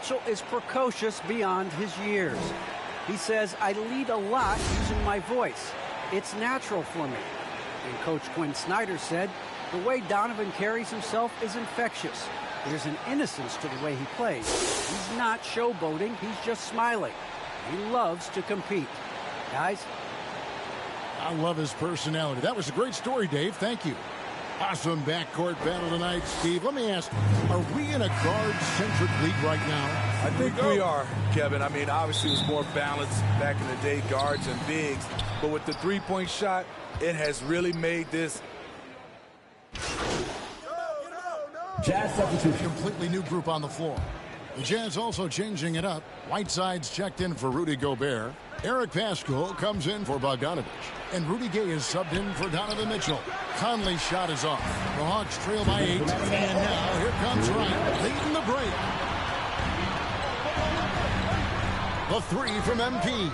Mitchell is precocious beyond his years. He says, I lead a lot using my voice. It's natural for me. And Coach Quinn Snyder said, the way Donovan carries himself is infectious. There's an innocence to the way he plays. He's not showboating, he's just smiling. He loves to compete. Guys? I love his personality. That was a great story, Dave. Thank you. Awesome backcourt battle tonight, Steve. Let me ask, are we in a guard-centric league right now? I think we are, Kevin. I mean, obviously it was more balanced back in the day, guards and bigs. But with the three-point shot, it has really made this Jazz substitution. Completely new group on the floor. The Jazz also changing it up. Whiteside's checked in for Rudy Gobert. Eric Paschall comes in for Bogdanovich. And Rudy Gay is subbed in for Donovan Mitchell. Conley's shot is off. The Hawks trail by 8. And now here comes Wright leading the break. The three from MP.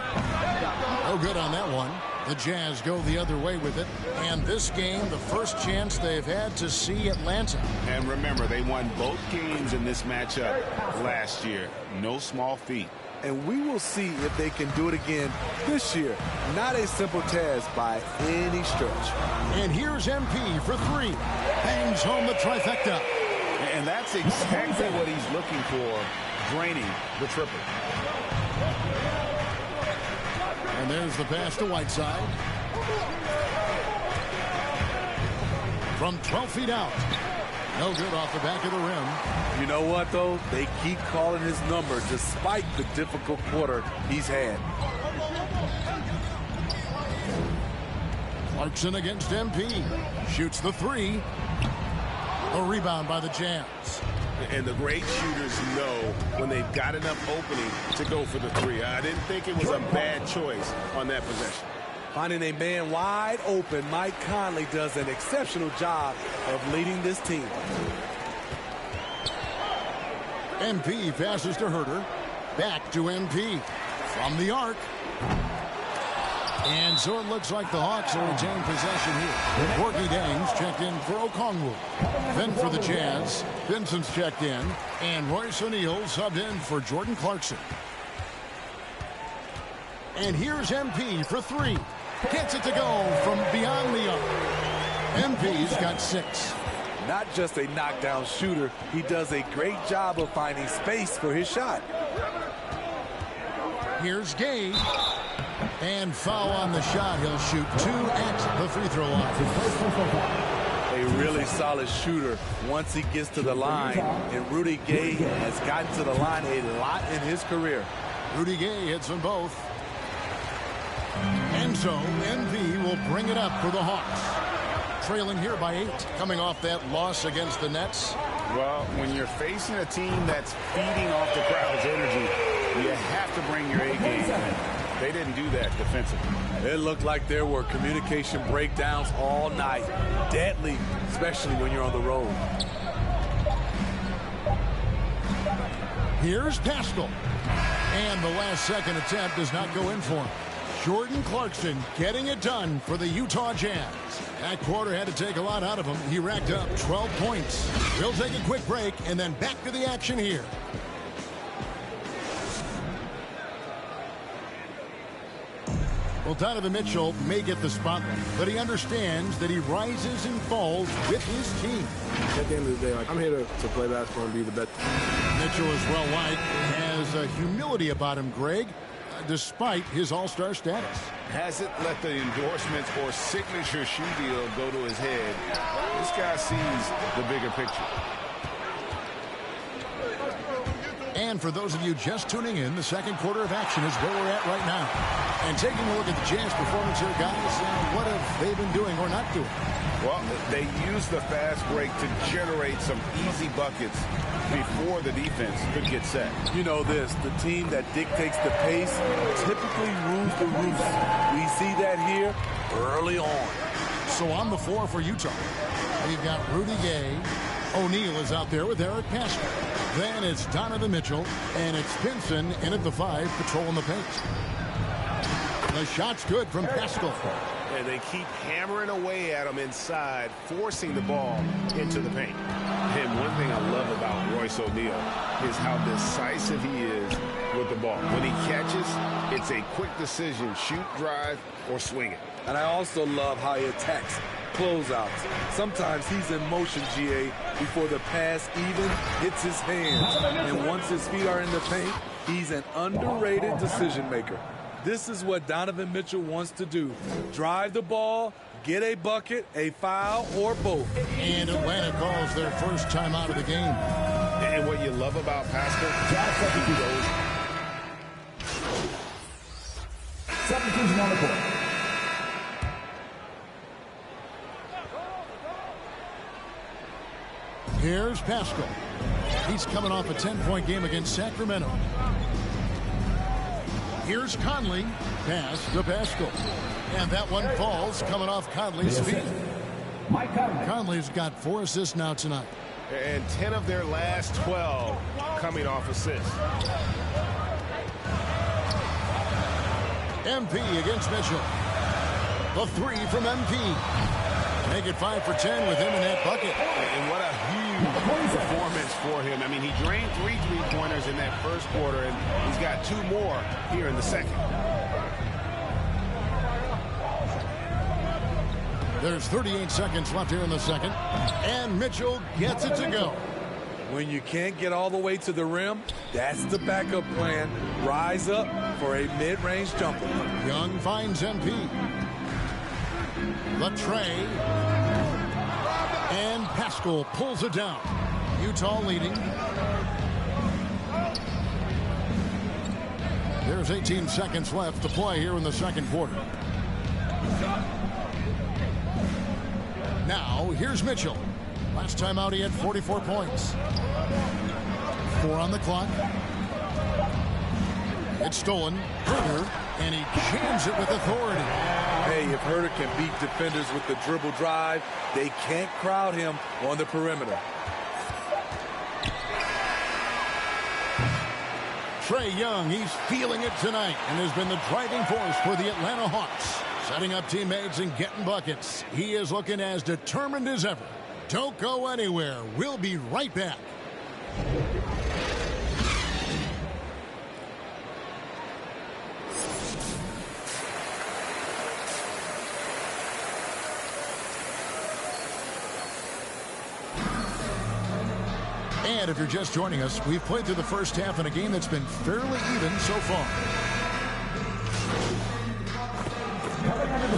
No good on that one. The Jazz go the other way with it. And this game, the first chance they've had to see Atlanta. And remember, they won both games in this matchup last year. No small feat. And we will see if they can do it again this year. Not a simple task by any stretch. And here's MP for three. Bangs home the trifecta. And that's exactly what he's looking for, draining the triple. And there's the pass to Whiteside. From 12 feet out. No good off the back of the rim. You know what, though? They keep calling his number despite the difficult quarter he's had. Clarkson against MP. Shoots the three. A rebound by the Jazz. And the great shooters know when they've got enough opening to go for the three. I didn't think it was a bad choice on that possession. Finding a man wide open, Mike Conley does an exceptional job of leading this team. MP passes to Herter. Back to MP. From the arc. And so it looks like the Hawks will retain possession here. Gorgie Dang's checked in for Okongwu. Then for the Jazz, Vincent's checked in. And Royce O'Neal subbed in for Jordan Clarkson. And here's MP for three. Gets it to go from beyond the arc. MP's got 6. Not just a knockdown shooter, he does a great job of finding space for his shot. Here's Gay. And foul on the shot. He'll shoot 2 at the free throw line. A really solid shooter once he gets to the line. And Rudy Gay has gotten to the line a lot in his career. Rudy Gay hits them both. And so NV will bring it up for the Hawks. Trailing here by 8, coming off that loss against the Nets. Well, when you're facing a team that's feeding off the crowd's energy, you have to bring your A game. They didn't do that defensively. It looked like there were communication breakdowns all night. Deadly, especially when you're on the road. Here's Paschall. And the last second attempt does not go in for him. Jordan Clarkson getting it done for the Utah Jazz. That quarter had to take a lot out of him. He racked up 12 points. We'll take a quick break and then back to the action here. Well, Donovan Mitchell may get the spotlight, but he understands that he rises and falls with his team. At the end of the day, I'm here to play basketball and be the best. Mitchell is well liked, has a humility about him, Greg, despite his all-star status. Hasn't let the endorsements or signature shoe deal go to his head. This guy sees the bigger picture. And for those of you just tuning in, the second quarter of action is where we're at right now. And taking a look at the Jazz performance here, guys, what have they been doing or not doing? Well, they used the fast break to generate some easy buckets before the defense could get set. You know this, the team that dictates the pace typically rules the roost. We see that here early on. So on the floor for Utah, we've got Rudy Gay. O'Neal is out there with Eric Paschall. Then it's Donovan Mitchell, and it's Pinson in at the 5, patrolling the paint. The shot's good from Paschall. And they keep hammering away at him inside, forcing the ball into the paint. And one thing I love about Royce O'Neal is how decisive he is with the ball. When he catches, it's a quick decision, shoot, drive, or swing it. And I also love how he attacks closeouts. Sometimes he's in motion, GA, before the pass even hits his hands. And once his feet are in the paint, he's an underrated decision maker. This is what Donovan Mitchell wants to do. Drive the ball, get a bucket, a foul, or both. And Atlanta calls their first timeout of the game. And what you love about Pascal, he goes. Substitution on the court. Here's Pascal. He's coming off a 10-point game against Sacramento. Here's Conley. Pass to Pascal. And that one falls coming off Conley's feet. Conley's got 4 assists now tonight. And 10 of their last 12 coming off assists. MP against Mitchell. The 3 from MP. Make it 5 for 10 with him in that bucket. And what a huge performance for him. I mean, he drained 3 3-pointers in that first quarter, and he's got 2 more here in the second. There's 38 seconds left here in the second. And Mitchell gets it to go. When you can't get all the way to the rim, that's the backup plan. Rise up for a mid-range jumper. Young finds MP. The tray. And Pascal pulls it down. Utah leading. There's 18 seconds left to play here in the second quarter. Now, here's Mitchell. Last time out, he had 44 points. 4 on the clock. It's stolen. Herter, and he jams it with authority. Hey, if Herter can beat defenders with the dribble drive, they can't crowd him on the perimeter. Trae Young, he's feeling it tonight and has been the driving force for the Atlanta Hawks. Setting up teammates and getting buckets. He is looking as determined as ever. Don't go anywhere. We'll be right back. And if you're just joining us, we've played through the first half in a game that's been fairly even so far.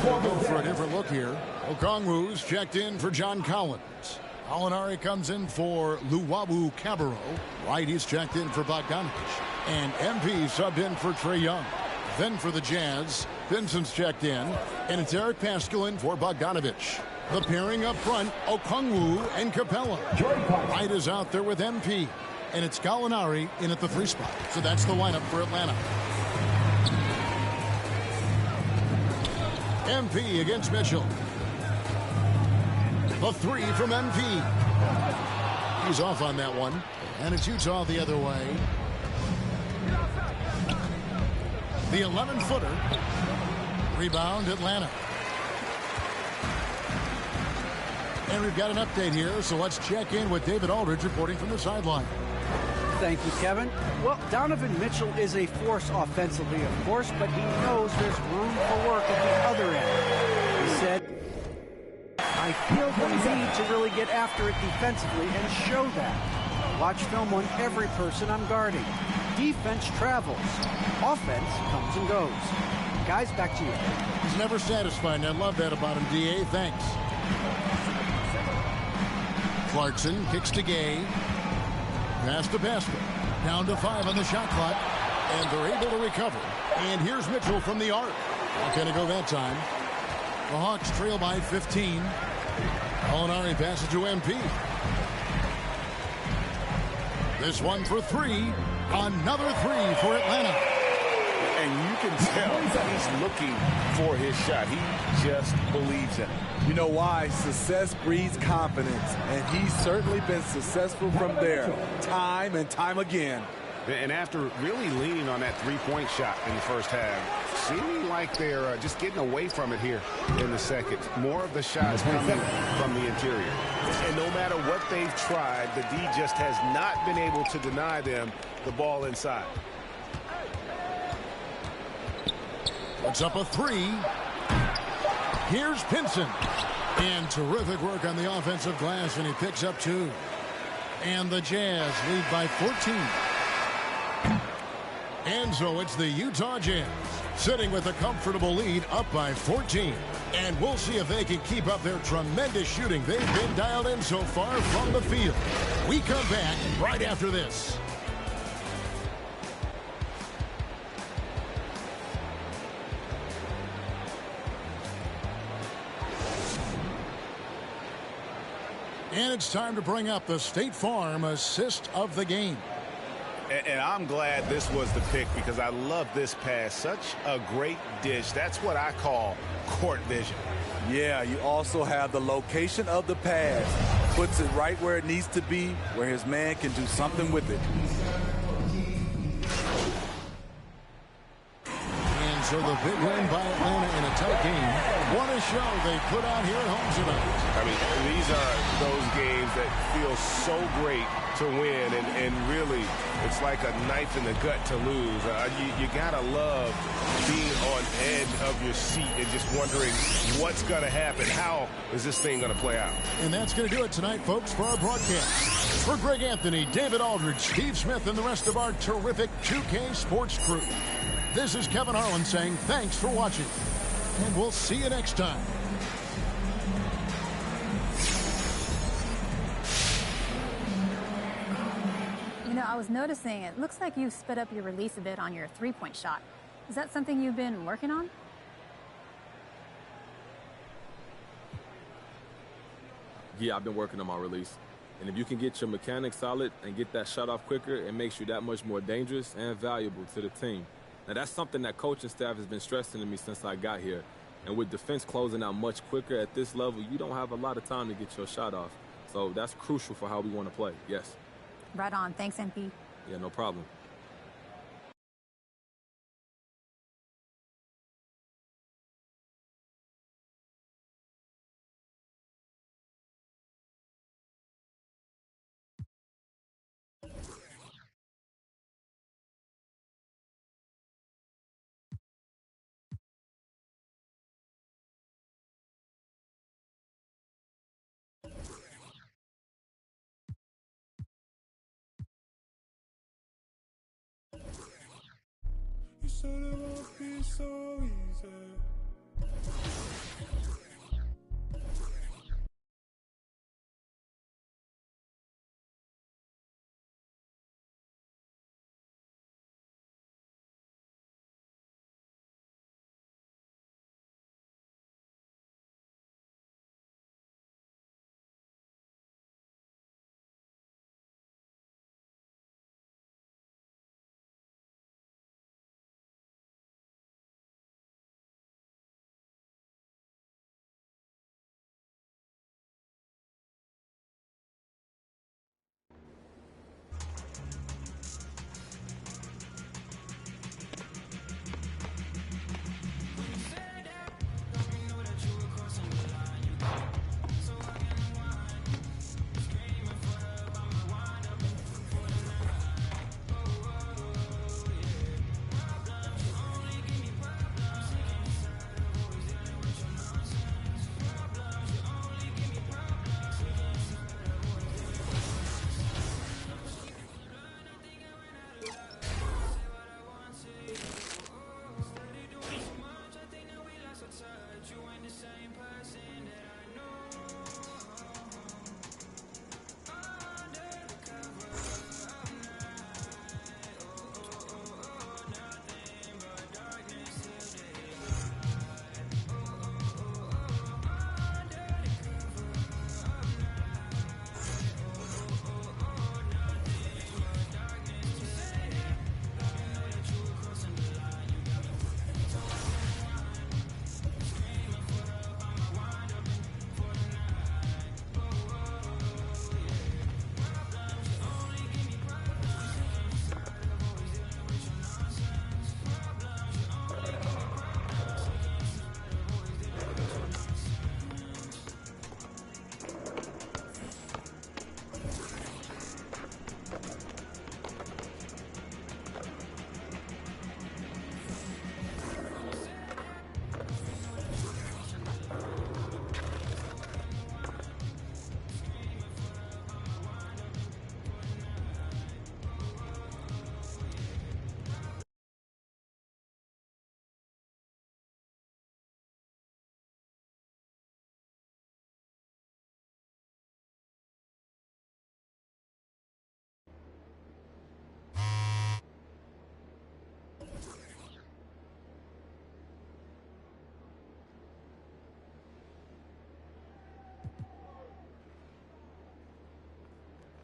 We'll go for a different look here. Okongwu's checked in for John Collins. Alinari comes in for Luwawu Cabarro. White, he's checked in for Bogdanovich. And MP subbed in for Trae Young. Then for the Jazz, Vincent's checked in. And it's Eric Pascal in for Bogdanovich. The pairing up front, Okongwu and Capella. White is out there with MP. And it's Gallinari in at the 3 spot. So that's the lineup for Atlanta. MP against Mitchell. The 3 from MP. He's off on that one. And it's Utah the other way. The 11-footer. Rebound, Atlanta. And we've got an update here, so let's check in with David Aldridge reporting from the sideline. Thank you, Kevin. Well, Donovan Mitchell is a force offensively, of course, but he knows there's room for work at the other end. He said, I feel the need to really get after it defensively and show that. Watch film on every person I'm guarding. Defense travels. Offense comes and goes. Guys, back to you. He's never satisfied, and I love that about him, D.A. Thanks. Clarkson kicks to Gay. Pass to Pascal. Down to 5 on the shot clock. And they're able to recover. And here's Mitchell from the arc. Not going to go that time. The Hawks trail by 15. Gallinari passes to MP. This one for 3. Another 3 for Atlanta. And you can tell he's looking for his shot. He just believes in it. You know why? Success breeds confidence, and he's certainly been successful from there, time and time again. And after really leaning on that 3-point shot in the first half, seeming like they're just getting away from it here in the second. More of the shots coming from the interior. And no matter what they've tried, the D just has not been able to deny them the ball inside. Puts up a three. Here's Pinson. And terrific work on the offensive glass, and he picks up 2. And the Jazz lead by 14. And so it's the Utah Jazz sitting with a comfortable lead up by 14. And we'll see if they can keep up their tremendous shooting they've been dialed in so far from the field. We come back right after this. And it's time to bring up the State Farm assist of the game. And I'm glad this was the pick because I love this pass. Such a great dish. That's what I call court vision. Yeah, you also have the location of the pass. Puts it right where it needs to be, where his man can do something with it. And so the big win by Atlanta in a tight game. What a show they put out here at home tonight. I mean, these are those games that feel so great to win, and really, it's like a knife in the gut to lose. You gotta love being on edge of your seat and just wondering what's gonna happen. How is this thing gonna play out? And that's gonna do it tonight, folks, for our broadcast. For Greg Anthony, David Aldridge, Steve Smith, and the rest of our terrific 2K Sports crew, this is Kevin Harlan saying thanks for watching, and we'll see you next time. You know, I was noticing it looks like you've sped up your release a bit on your three-point shot. Is that something you've been working on? Yeah, I've been working on my release. And if you can get your mechanics solid and get that shot off quicker, it makes you that much more dangerous and valuable to the team. Now, that's something that coaching staff has been stressing to me since I got here. And with defense closing out much quicker at this level, you don't have a lot of time to get your shot off. So that's crucial for how we want to play, yes. Right on. Thanks, MP. Yeah, no problem. You said it won't be so easy.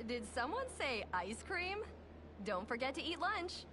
Did someone say ice cream? Don't forget to eat lunch.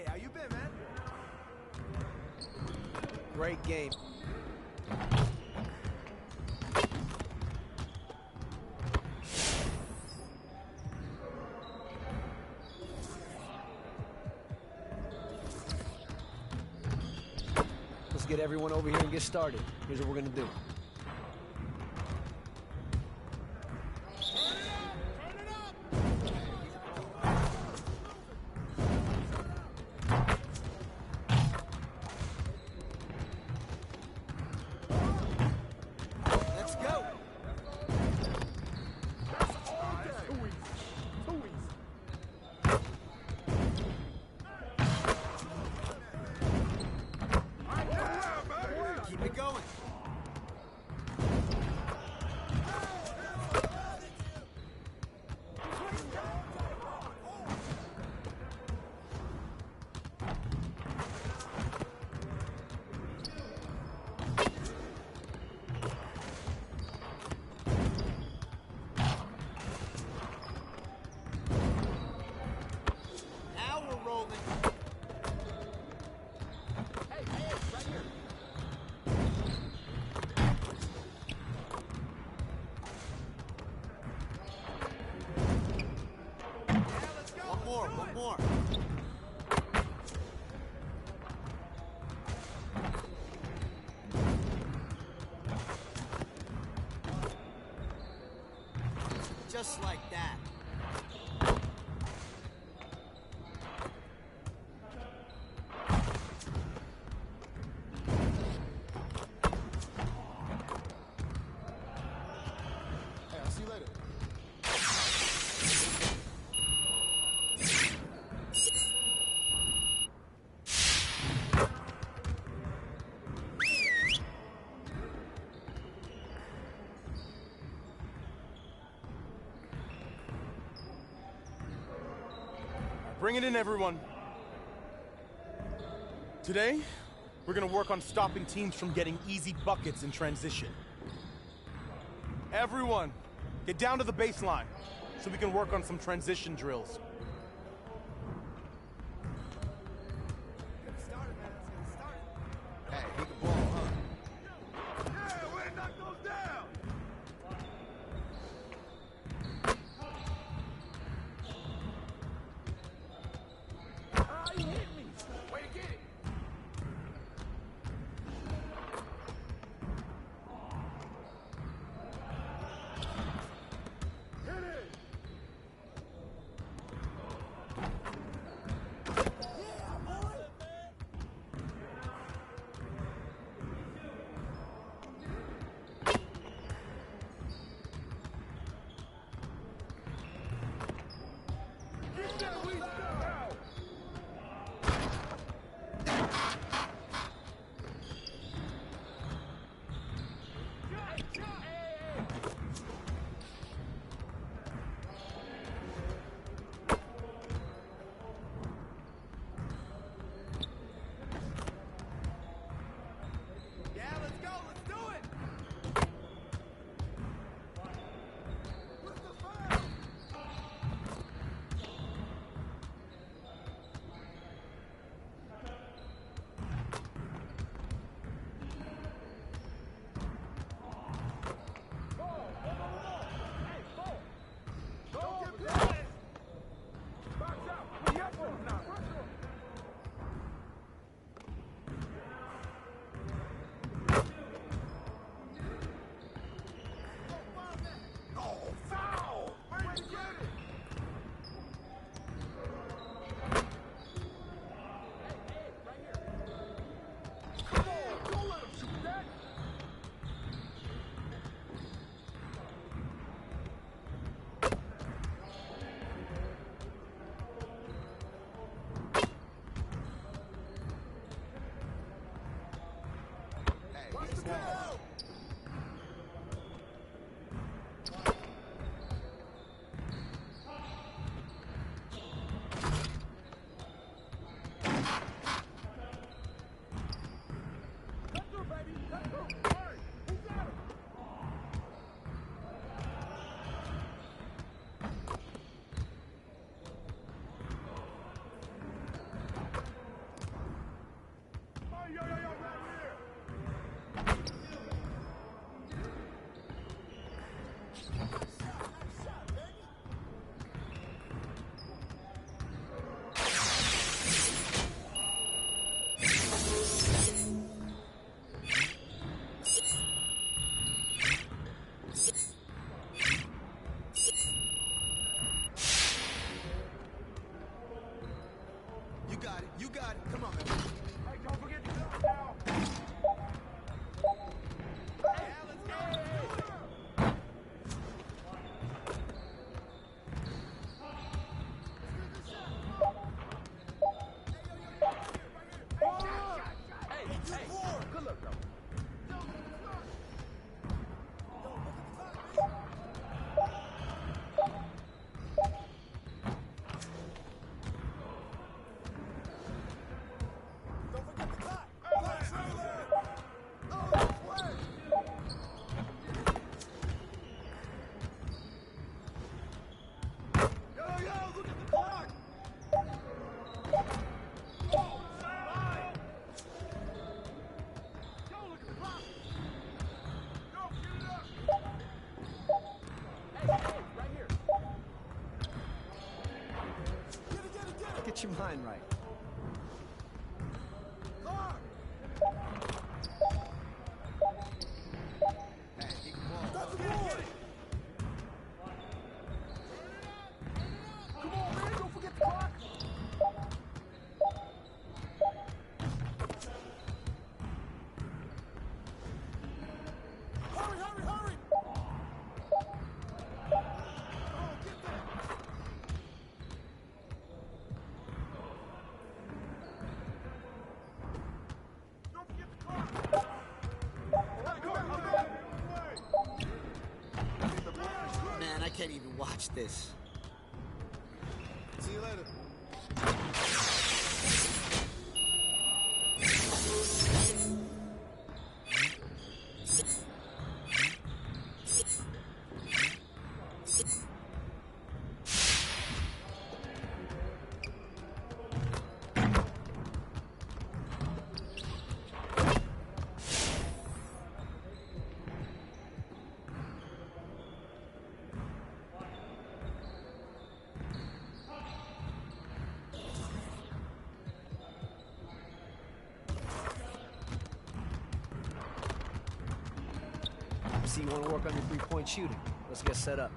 Hey, how you been, man? Great game. Let's get everyone over here and get started. Here's what we're gonna do. One more. Just like that. Hey, I'll see you later. Bring it in, everyone. Today, we're gonna work on stopping teams from getting easy buckets in transition. Everyone, get down to the baseline so we can work on some transition drills. Hey, he can ball, huh? Yeah, way to knock those down! He hit me. Way to get it. Get your mind right. Man, I can't even watch this. See you later. See, you want to work on your three-point shooting. Let's get set up.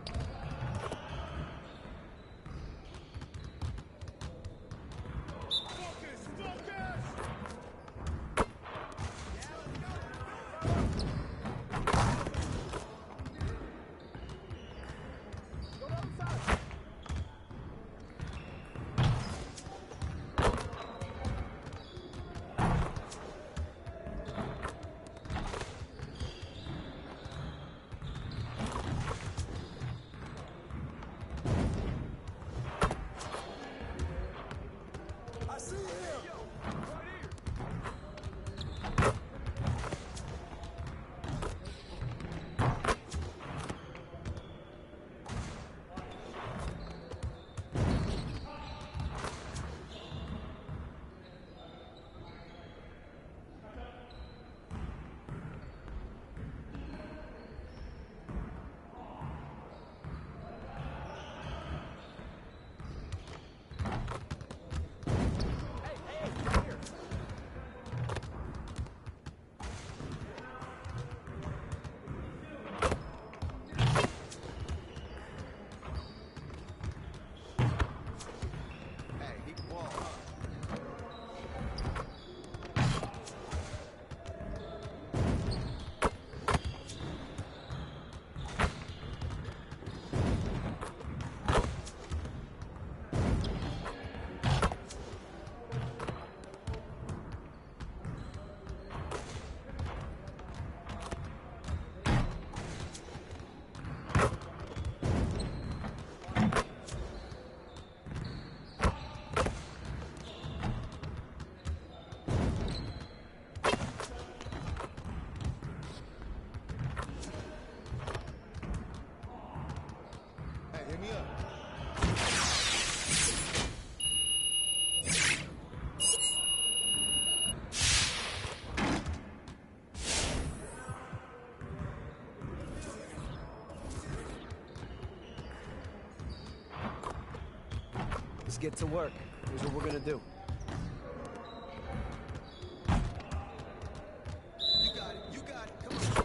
Hit me up. Let's get to work. Here's what we're gonna do. You got it. You got it. Come on.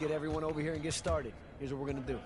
get everyone over here and get started. Here's what we're going to do.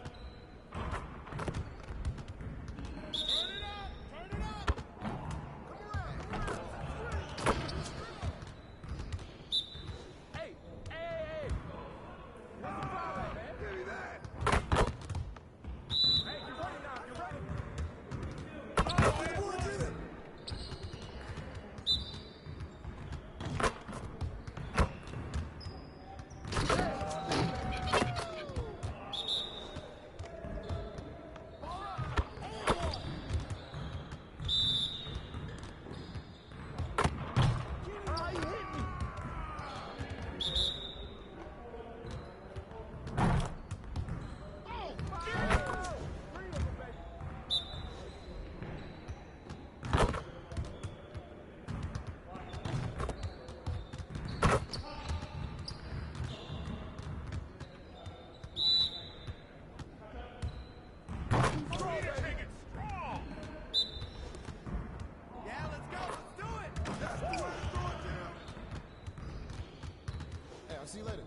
See you later.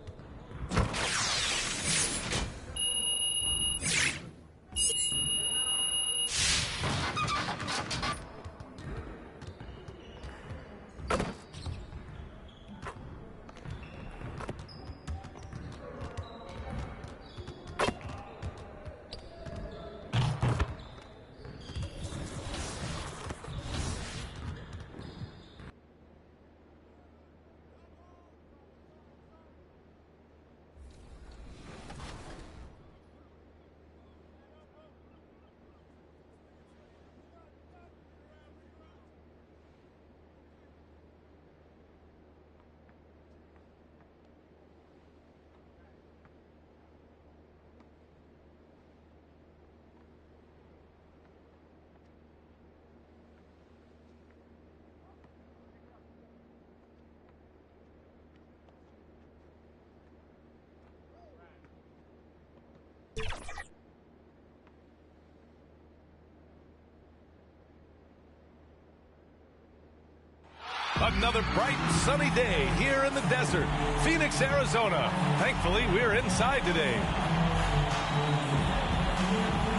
Another bright, sunny day here in the desert, Phoenix, Arizona. Thankfully, we're inside today.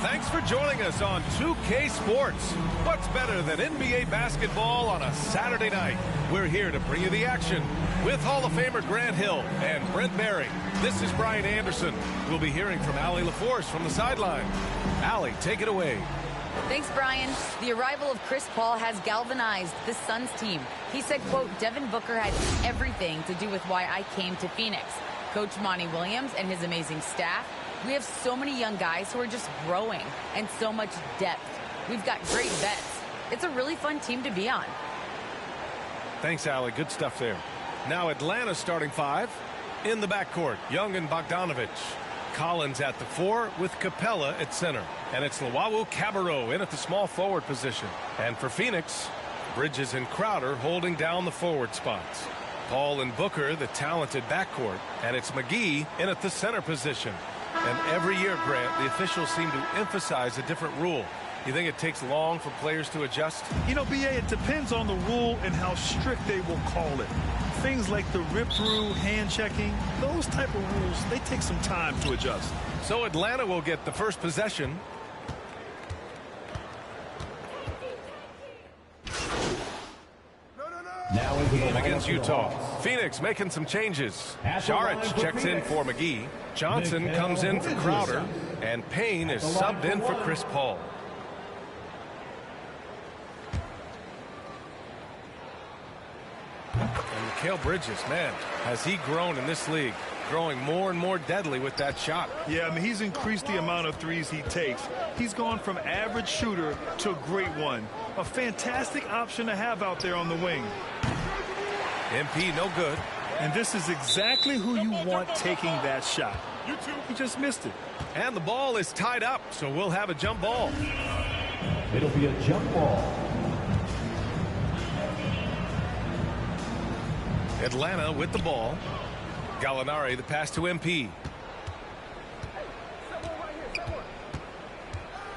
Thanks for joining us on 2K Sports. What's better than NBA basketball on a Saturday night? We're here to bring you the action with Hall of Famer Grant Hill and Brent Barry. This is Brian Anderson. We'll be hearing from Allie LaForce from the sideline. Allie, take it away. Thanks, Brian. The arrival of Chris Paul has galvanized the Suns team. He said, quote, Devin Booker had everything to do with why I came to Phoenix. Coach Monty Williams and his amazing staff. We have so many young guys who are just growing and so much depth. We've got great vets. It's a really fun team to be on. Thanks, Allie. Good stuff there. Now Atlanta's starting five. In the backcourt, Young and Bogdanovich. Collins at the 4 with Capella at center. And it's Luwawu Cabarrot in at the small forward position. And for Phoenix, Bridges and Crowder holding down the forward spots. Paul and Booker, the talented backcourt. And it's McGee in at the center position. And every year, Grant, the officials seem to emphasize a different rule. You think it takes long for players to adjust? You know, B.A., it depends on the rule and how strict they will call it. Things like the rip-through, hand-checking, those type of rules, they take some time to adjust. So Atlanta will get the first possession. Now into the against Utah. Phoenix making some changes. Saric checks in for McGee. Johnson comes in for Crowder. And Payne is subbed in for Chris Paul. And Mikal Bridges, man, has he grown in this league? Growing more and more deadly with that shot. Yeah, I mean, he's increased the amount of threes he takes. He's gone from average shooter to a great one. A fantastic option to have out there on the wing. MP no good. And this is exactly who you want taking that shot. He just missed it. And the ball is tied up, so we'll have a jump ball. It'll be a jump ball. Atlanta with the ball. Gallinari the pass to MP.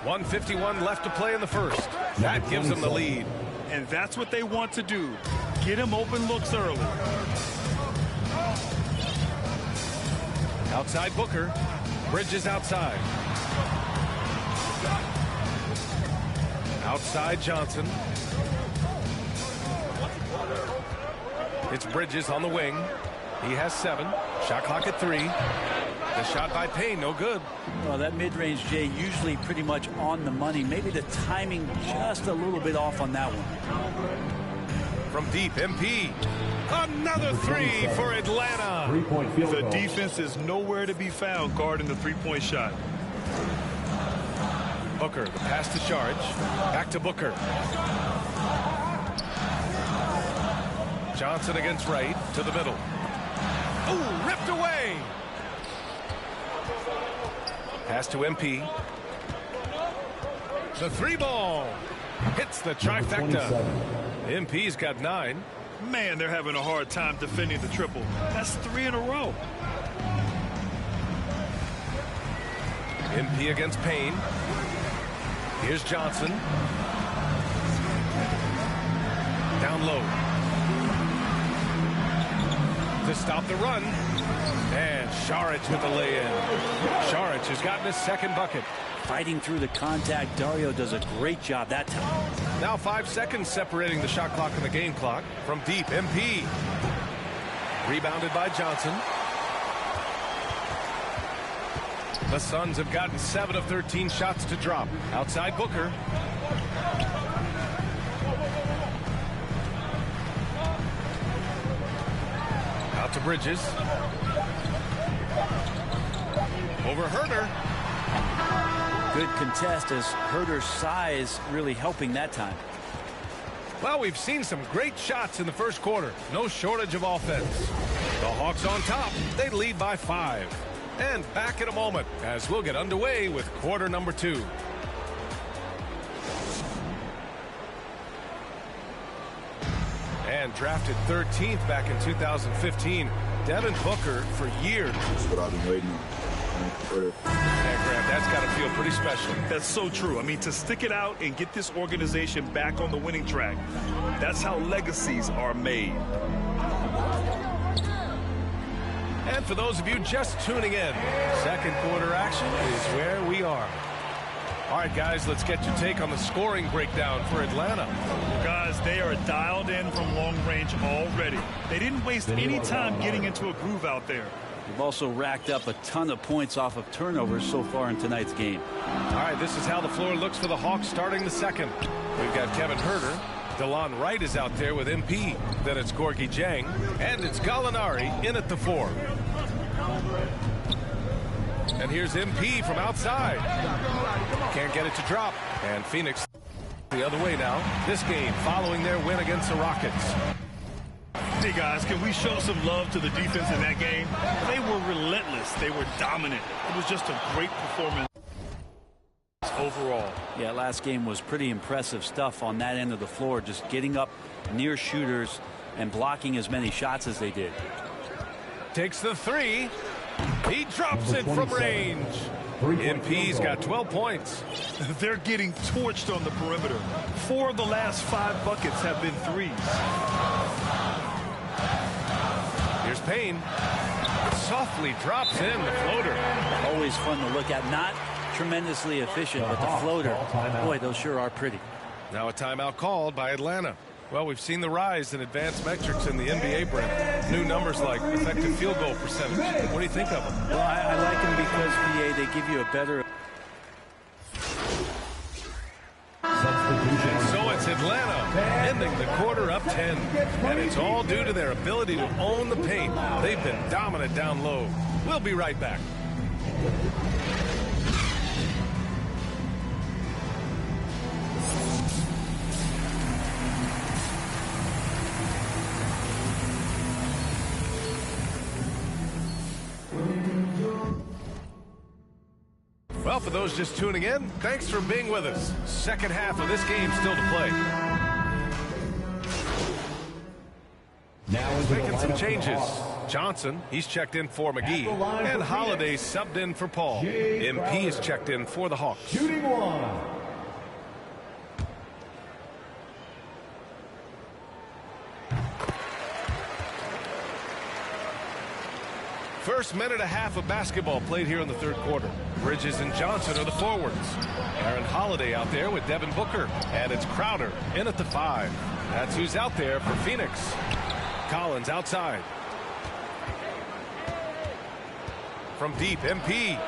1:51 left to play in the first. That gives them the lead. And that's what they want to do. Get him open looks early. Outside Booker. Bridges outside. Outside Johnson. It's Bridges on the wing. He has 7. Shot clock at 3. The shot by Payne, no good. Well, that mid-range, Jay, usually pretty much on the money. Maybe the timing just a little bit off on that one. From deep, MP. Another 3 for Atlanta. The defense is nowhere to be found guarding the three-point shot. Booker, the pass to Charge. Back to Booker. Johnson against Wright to the middle. Ooh, ripped away. Pass to MP. The 3-ball hits the trifecta. MP's got 9. Man, they're having a hard time defending the triple. That's 3 in a row. MP against Payne. Here's Johnson. Down low. To stop the run. And Šarić with the lay-in. Šarić has gotten his second bucket. Fighting through the contact, Dario does a great job that time. Now 5 seconds separating the shot clock and the game clock. From deep, MP. Rebounded by Johnson. The Suns have gotten 7 of 13 shots to drop. Outside Booker. Out to Bridges. Over Herter. Good contest as Herter's size really helping that time. Well, we've seen some great shots in the first quarter. No shortage of offense. The Hawks on top. They lead by 5. And back in a moment as we'll get underway with quarter number 2. And drafted 13th back in 2015, Devin Booker for years. That's what I've been waiting on. Yeah, Grant, that's got to feel pretty special. That's so true. I mean, to stick it out and get this organization back on the winning track, that's how legacies are made. And for those of you just tuning in, second quarter action is where we are. All right, guys, let's get your take on the scoring breakdown for Atlanta. Guys, they are dialed in from long range already. They didn't waste any time getting into a groove out there. They've also racked up a ton of points off of turnovers so far in tonight's game. All right, this is how the floor looks for the Hawks starting the second. We've got Kevin Herter. DeLon Wright is out there with MP. Then it's Gorgui Dieng. And it's Gallinari in at the 4. And here's MP from outside. Can't get it to drop. And Phoenix the other way now. This game following their win against the Rockets. Hey, guys, can we show some love to the defense in that game? They were relentless. They were dominant. It was just a great performance overall. Yeah, last game was pretty impressive stuff on that end of the floor, just getting up near shooters and blocking as many shots as they did. Takes the 3. He drops it from range. MP's got 12 points. They're getting torched on the perimeter. 4 of the last 5 buckets have been threes. Here's Payne. Softly drops in the floater. Always fun to look at. Not tremendously efficient, but the floater, boy, those sure are pretty. Now a timeout called by Atlanta. Well, we've seen the rise in advanced metrics in the NBA, Brent. New numbers like effective field goal percentage. What do you think of them? Well, I like them because, PA, they give you a better... And so it's Atlanta ending the quarter up 10. And it's all due to their ability to own the paint. They've been dominant down low. We'll be right back. Well, for those just tuning in, thanks for being with us. Second half of this game still to play. Now making some changes. Johnson, he's checked in for McGee. And Holiday subbed in for Paul. MP is checked in for the Hawks. Shooting 1. First First minute and a half of basketball played here in the third quarter. Bridges and Johnson are the forwards. Aaron Holiday out there with Devin Booker. And it's Crowder in at the 5. That's who's out there for Phoenix. Collins outside. From deep, MP.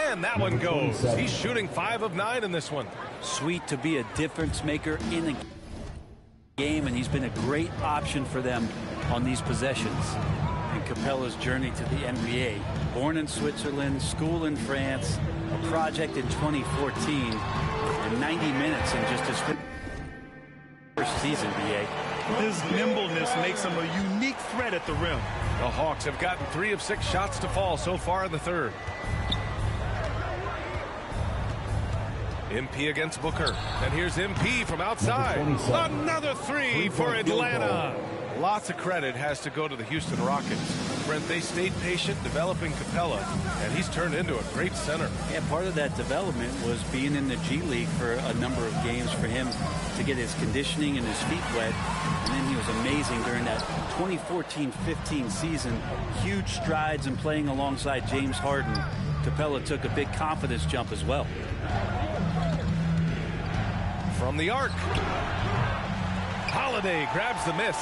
And that one goes. He's shooting 5 of 9 in this one. Sweet to be a difference maker in the game, and he's been a great option for them on these possessions. And Capella's journey to the NBA. Born in Switzerland, school in France, a project in 2014, and 90 minutes in just his first season, BA. His nimbleness makes him a unique threat at the rim. The Hawks have gotten 3 of 6 shots to fall so far in the third. MP against Booker. And here's MP from outside. Another 3 for Atlanta. Lots of credit has to go to the Houston Rockets. Brent, they stayed patient developing Capella, and he's turned into a great center. Yeah, part of that development was being in the G League for a number of games for him to get his conditioning and his feet wet. And then he was amazing during that 2014-15 season. Huge strides in playing alongside James Harden. Capella took a big confidence jump as well. From the arc. Holiday grabs the miss.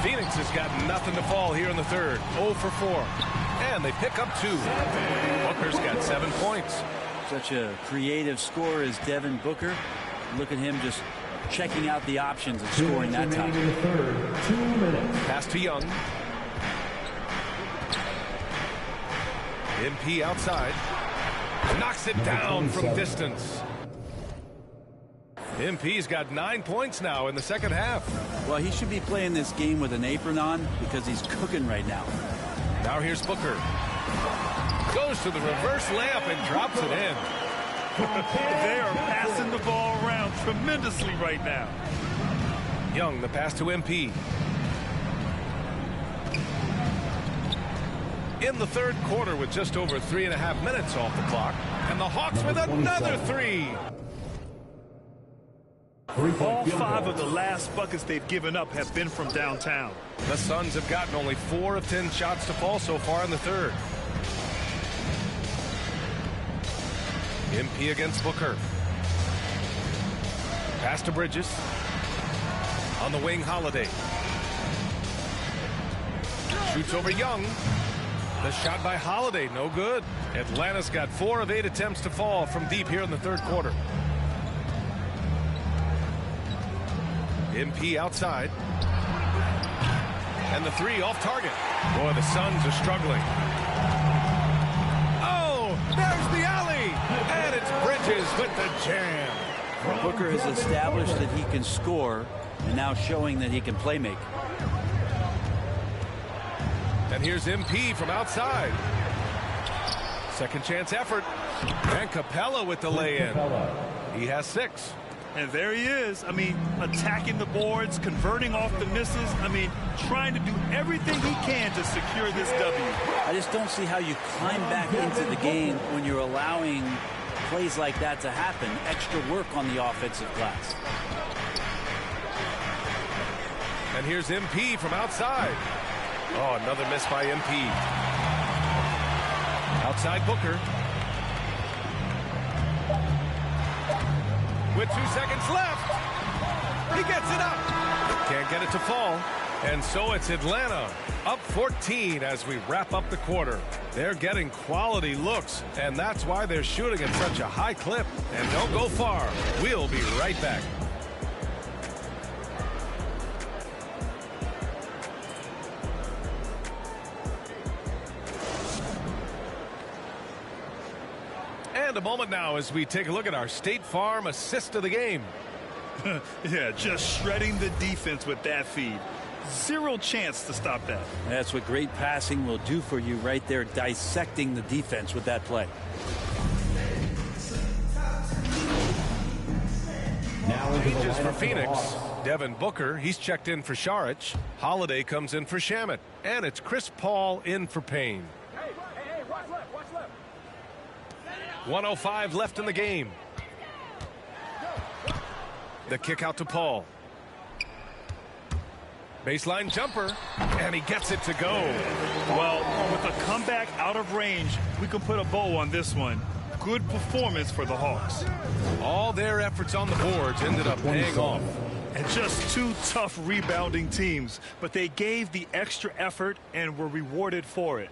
Phoenix has got nothing to fall here in the third. 0 for 4. And they pick up 2. Booker's got 7 points. Such a creative scorer as Devin Booker. Look at him just checking out the options and scoring that time. Pass to Young. MP outside. Knocks it down from distance. MP's got 9 points now in the second half. Well, he should be playing this game with an apron on because he's cooking right now. Now here's Booker. Goes to the reverse layup and drops it in. They are passing the ball around tremendously right now. Young, the pass to MP. In the third quarter with just over 3.5 minutes off the clock. And the Hawks with another 3. All 5 of the last buckets they've given up have been from downtown. The Suns have gotten only 4 of 10 shots to fall so far in the third. MP against Booker. Pass to Bridges. On the wing, Holiday. Shoots over Young. The shot by Holiday, no good. Atlanta's got 4 of 8 attempts to fall from deep here in the third quarter. MP outside. And the 3 off target. Boy, the Suns are struggling. Oh, there's the alley. And it's Bridges with the jam. Booker has established that he can score and now showing that he can play make. And here's MP from outside. Second chance effort. And Capella with the lay-in. He has 6. And there he is. I mean, attacking the boards, converting off the misses. I mean, trying to do everything he can to secure this W. I just don't see how you climb back into the game when you're allowing plays like that to happen. Extra work on the offensive glass. And here's MP from outside. Oh, another miss by MP. Outside Booker. With 2 seconds left. He gets it up. Can't get it to fall. And so it's Atlanta up 14 as we wrap up the quarter. They're getting quality looks, and that's why they're shooting at such a high clip. And don't go far. We'll be right back. And a moment now as we take a look at our State Farm assist of the game. Yeah, just shredding the defense with that feed. 0 chance to stop that. That's what great passing will do for you right there, dissecting the defense with that play. Changes for Phoenix. Devin Booker, he's checked in for Šarić. Holiday comes in for Shamet. And it's Chris Paul in for Payne. 1:05 left in the game. The kick out to Paul. Baseline jumper, and he gets it to go. Well, with a comeback out of range, we can put a bow on this one. Good performance for the Hawks. All their efforts on the boards ended up paying off. And just two tough rebounding teams, but they gave the extra effort and were rewarded for it.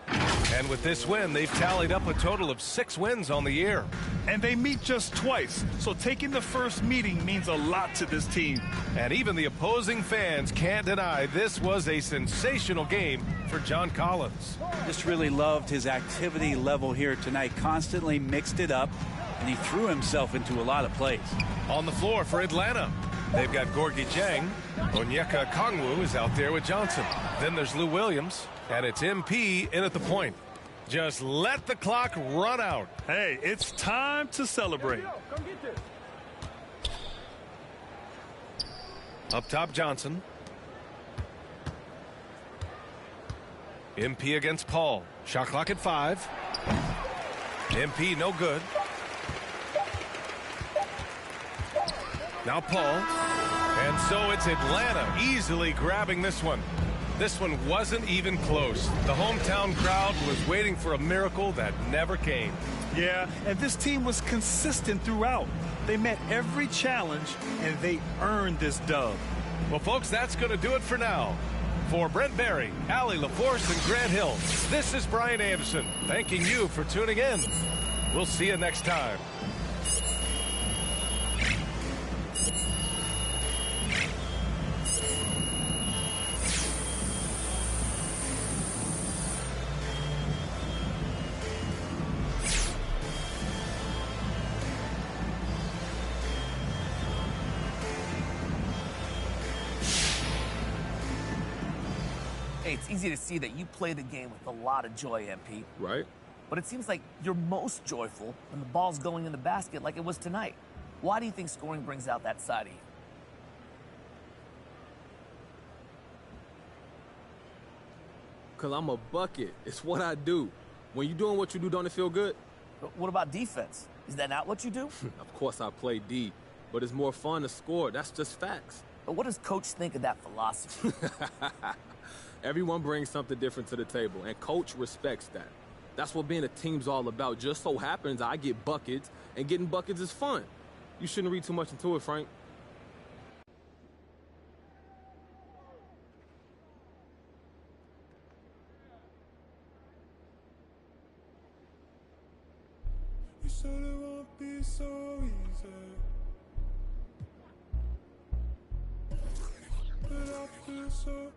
And with this win, they've tallied up a total of 6 wins on the year. And they meet just twice, so taking the first meeting means a lot to this team. And even the opposing fans can't deny this was a sensational game for John Collins. Just really loved his activity level here tonight. Constantly mixed it up, and he threw himself into a lot of plays. On the floor for Atlanta, they've got Gorgie Jang. Onyeka Kongwu is out there with Johnson. Then there's Lou Williams, and it's MP in at the point. Just let the clock run out. Hey, it's time to celebrate. Up top, Johnson. MP against Paul. Shot clock at 5. MP no good. Now Paul. And so it's Atlanta easily grabbing this one. This one wasn't even close. The hometown crowd was waiting for a miracle that never came. Yeah, and this team was consistent throughout. They met every challenge, and they earned this dub. Well, folks, that's going to do it for now. For Brent Barry, Allie LaForce, and Grant Hill, this is Brian Anderson, thanking you for tuning in. We'll see you next time. Hey, it's easy to see that you play the game with a lot of joy, MP. Right. But it seems like you're most joyful when the ball's going in the basket like it was tonight. Why do you think scoring brings out that side of you? Because I'm a bucket. It's what I do. When you're doing what you do, don't it feel good? But what about defense? Is that not what you do? Of course I play D, but it's more fun to score. That's just facts. But what does Coach think of that philosophy? Everyone brings something different to the table, and Coach respects that. That's what being a team's all about. Just so happens I get buckets, and getting buckets is fun. You shouldn't read too much into it, Frank. You said it won't be so easy, but I feel so.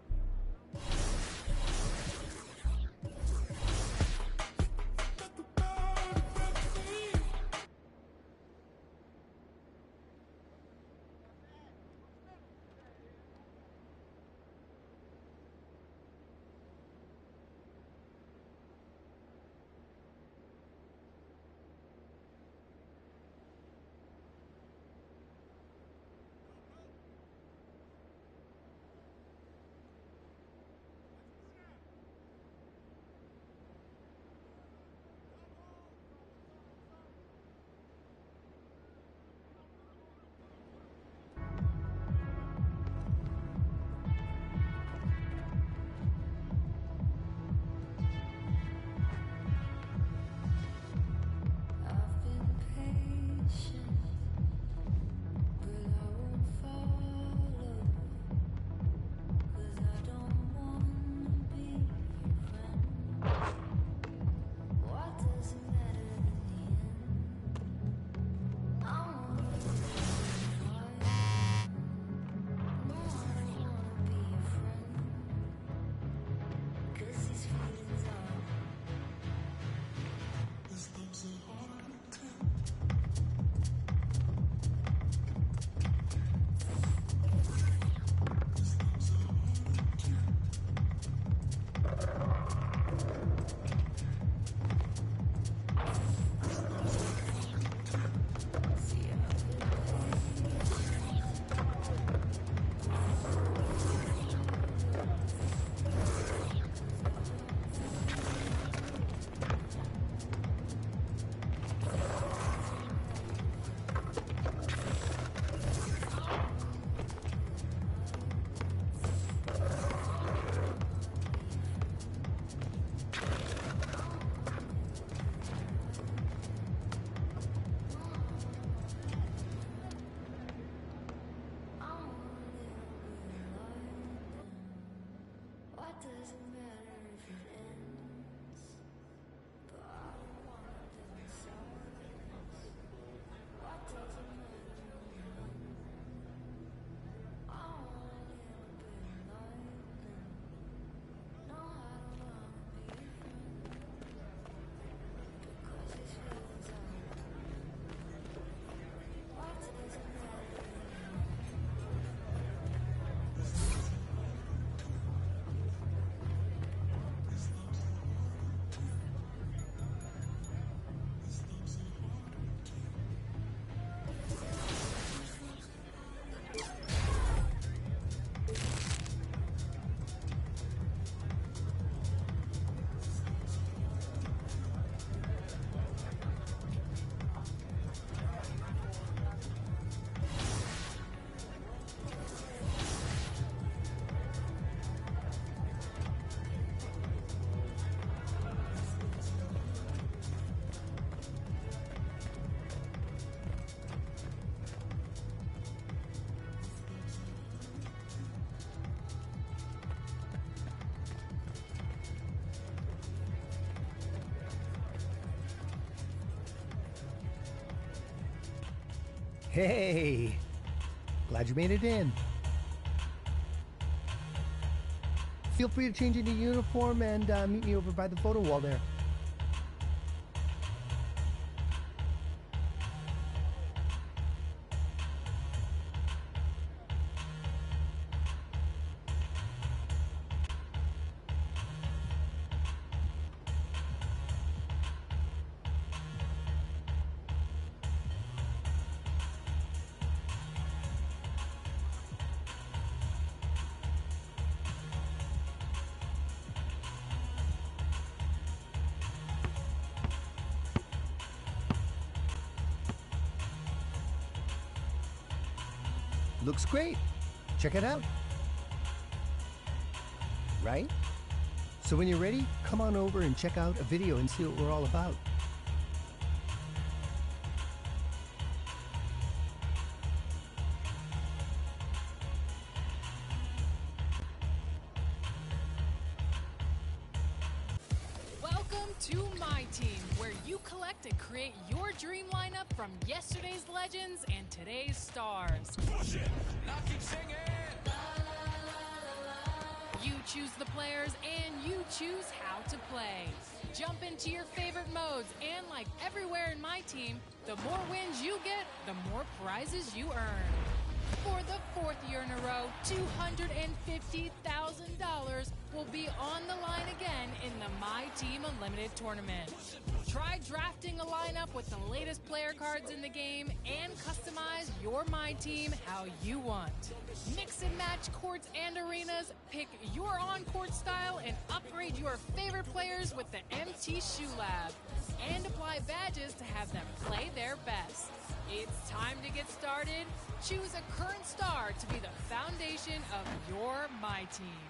Hey, glad you made it in. Feel free to change into uniform and meet me over by the photo wall there. Looks great. Check it out. Right? So when you're ready, come on over and check out a video and see what we're all about. Welcome to my team, where you collect and create your dream lineup from yesterday's legends and today's stars. Push it. Now keep singing. You choose the players and you choose how to play. Jump into your favorite modes, and like everywhere in my team, the more wins you get, the more prizes you earn. For the 4th year in a row, $250,000 will be on the line again in the My Team Unlimited tournament. Try drafting a lineup with the latest player cards in the game and customize your My Team how you want. Mix and match courts and arenas, pick your on-court style, and upgrade your favorite players with the MT Shoe Lab. And apply badges to have them play their best. It's time to get started. Choose a current star to be the foundation of your My Team.